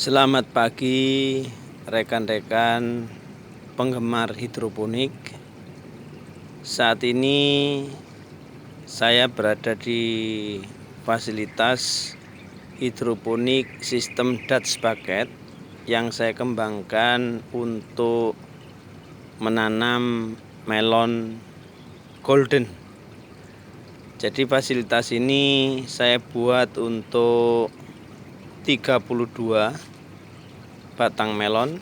Selamat pagi rekan-rekan penggemar hidroponik. Saat ini saya berada di fasilitas hidroponik sistem Dutch bucket yang saya kembangkan untuk menanam melon golden. Jadi fasilitas ini saya buat untuk 32 batang melon.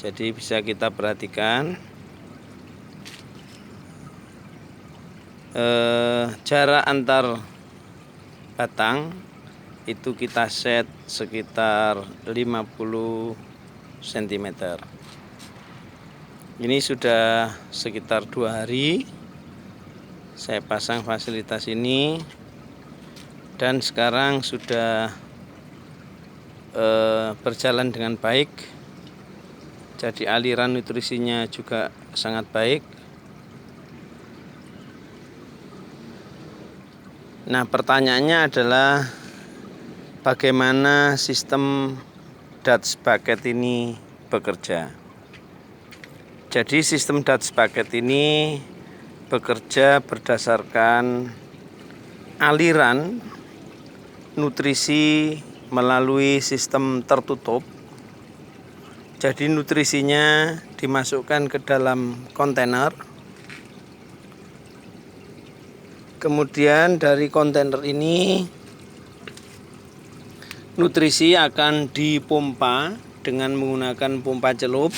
Jadi bisa kita perhatikan jarak antar batang itu kita set sekitar 50 cm. Ini sudah sekitar 2 hari saya pasang fasilitas ini, dan sekarang sudah berjalan dengan baik. Jadi aliran nutrisinya juga sangat baik. Nah, pertanyaannya adalah bagaimana sistem Dutch bucket ini bekerja. Jadi sistem Dutch bucket ini bekerja berdasarkan aliran nutrisi melalui sistem tertutup. Jadi nutrisinya dimasukkan ke dalam kontainer. Kemudian dari kontainer ini nutrisi akan dipompa dengan menggunakan pompa celup.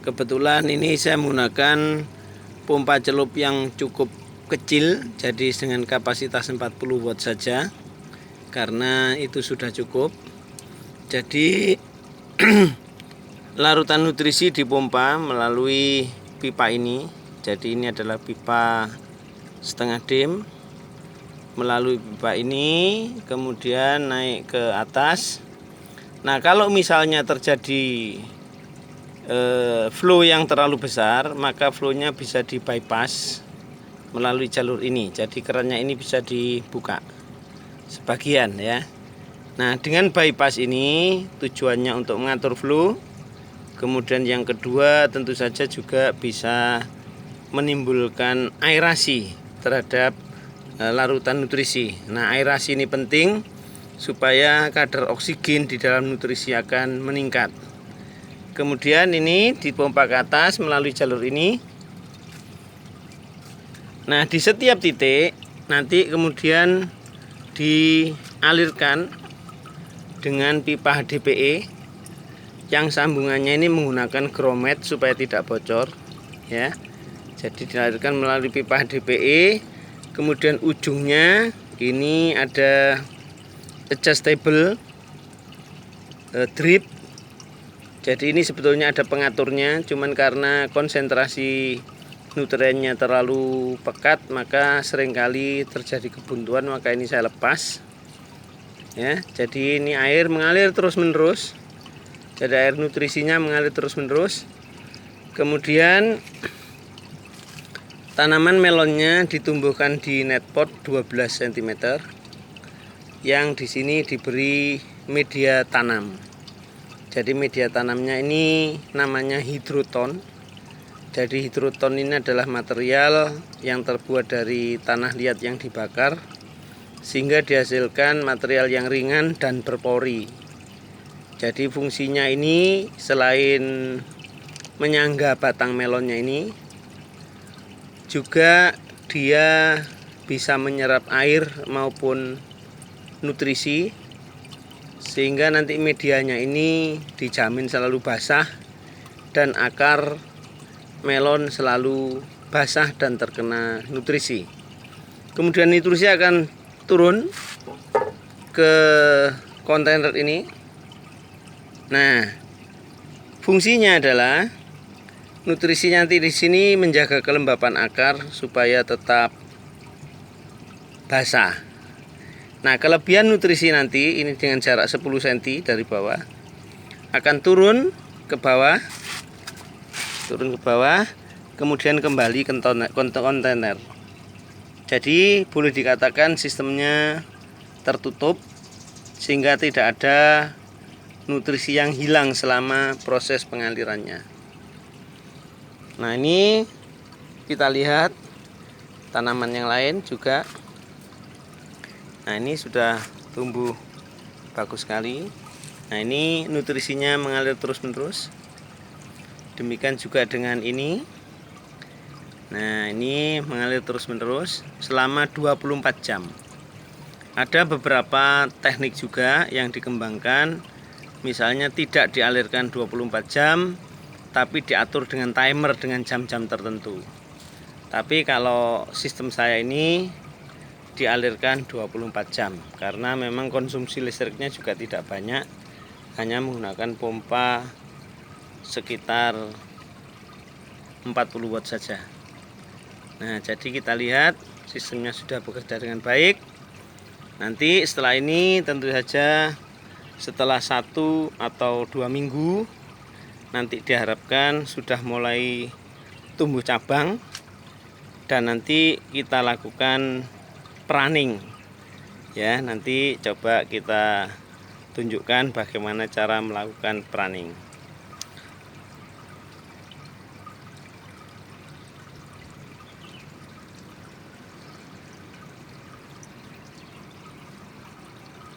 Kebetulan ini saya menggunakan pompa celup yang cukup kecil, jadi dengan kapasitas 40 watt saja, karena itu sudah cukup. Jadi larutan nutrisi dipompa melalui pipa ini. Jadi ini adalah pipa setengah dim. Melalui pipa ini kemudian naik ke atas. Nah, kalau misalnya terjadi flow yang terlalu besar, maka flownya bisa di bypass melalui jalur ini. Jadi kerannya ini bisa dibuka sebagian ya. Nah, dengan bypass ini tujuannya untuk mengatur flow. Kemudian yang kedua tentu saja juga bisa menimbulkan aerasi terhadap larutan nutrisi. Nah, aerasi ini penting supaya kadar oksigen di dalam nutrisi akan meningkat. Kemudian ini dipompa ke atas melalui jalur ini. Nah, di setiap titik nanti kemudian dialirkan dengan pipa HDPE yang sambungannya ini menggunakan grommet supaya tidak bocor ya. Jadi dialirkan melalui pipa HDPE, kemudian ujungnya ini ada adjustable drip. Jadi ini sebetulnya ada pengaturnya, cuman karena konsentrasi nutriennya terlalu pekat maka seringkali terjadi kebuntuan, maka ini saya lepas ya. Jadi ini air mengalir terus menerus, jadi air nutrisinya mengalir terus menerus. Kemudian tanaman melonnya ditumbuhkan di net pot 12 cm yang di sini diberi media tanam. Jadi media tanamnya ini namanya hidroton. Jadi hidroton ini adalah material yang terbuat dari tanah liat yang dibakar, sehingga dihasilkan material yang ringan dan berpori. Jadi fungsinya ini selain menyangga batang melonnya ini, juga dia bisa menyerap air maupun nutrisi, sehingga nanti medianya ini dijamin selalu basah dan akar melon selalu basah dan terkena nutrisi. Kemudian nutrisi akan turun ke kontainer ini. Nah, fungsinya adalah nutrisi nanti di sini menjaga kelembapan akar supaya tetap basah. Nah, kelebihan nutrisi nanti ini dengan jarak 10 cm dari bawah akan turun ke bawah, kemudian kembali ke kontainer. Jadi boleh dikatakan sistemnya tertutup sehingga tidak ada nutrisi yang hilang selama proses pengalirannya. Nah, ini kita lihat tanaman yang lain juga. Nah, ini sudah tumbuh bagus sekali. Nah, ini nutrisinya mengalir terus-menerus. Demikian juga dengan ini. Nah, ini mengalir terus-menerus selama 24 jam. Ada beberapa teknik juga yang dikembangkan. Misalnya tidak dialirkan 24 jam, tapi diatur dengan timer dengan jam-jam tertentu. Tapi kalau sistem saya ini dialirkan 24 jam karena memang konsumsi listriknya juga tidak banyak, hanya menggunakan pompa sekitar 40 watt saja. Nah, jadi kita lihat sistemnya sudah bekerja dengan baik. Nanti setelah ini tentu saja setelah 1 atau 2 minggu nanti diharapkan sudah mulai tumbuh cabang, dan nanti kita lakukan pruning ya. Nanti coba kita tunjukkan bagaimana cara melakukan pruning.